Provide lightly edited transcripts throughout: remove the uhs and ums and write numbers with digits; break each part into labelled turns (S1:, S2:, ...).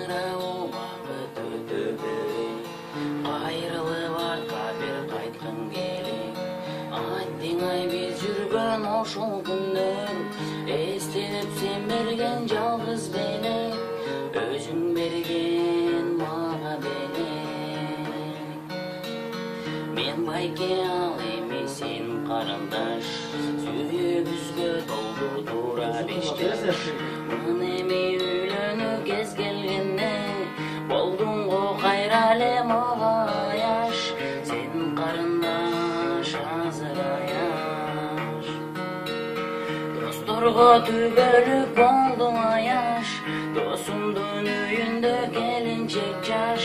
S1: азыра убакыт өтөбү кайрылып артка бир кайткым келип аттиң ай биз жүргөн ошол күндөр эстелеп сен берген жалгыз белек өзүң берген мага белек мен байке ал эмес сен карындаш сүйүүбүзгө толду туура 5 жаш мын эми үйлөнүү кез келгенде болдуң го кайра эле мага аяш сен карындаш азыр аяш досторго түгөлүп болду аяш досумдун үйүндө келинчек жаш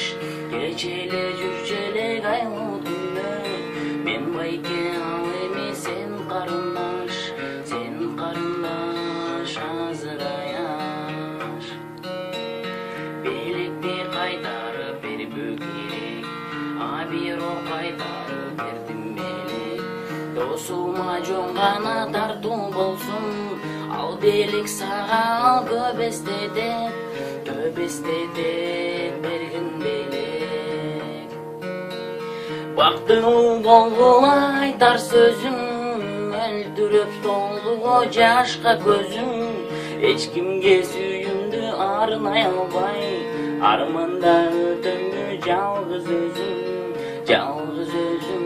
S1: кече эле жүрчү элек айлуу түндө мен байке ал эмес сен карындаш азыр аяш белекти кайтарып бербөө керек а бирок кайтарып бердим белек досума жөн гана тартуу болсун ал белек сага ал көп эстетет бергин белек бактылуу болгула айтар сөзүң өлтүрүп толду го жашка көзүң эч кимге сүйүүмдү арнай албай арманда өтөмбү жалгыз өзүм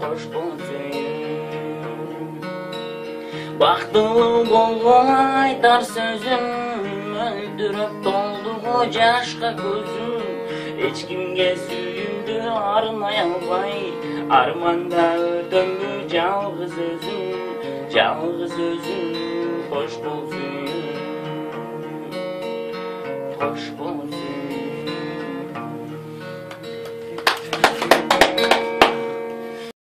S1: кош бол сүйүүм бактылуу болгула айтар сөзүң өлтүрүп толду го жашка көзүң эч кимге сүйүүмдү арнай албай арманда өтөмбү жалгыз өзүм кош бол сүйүүм кош бол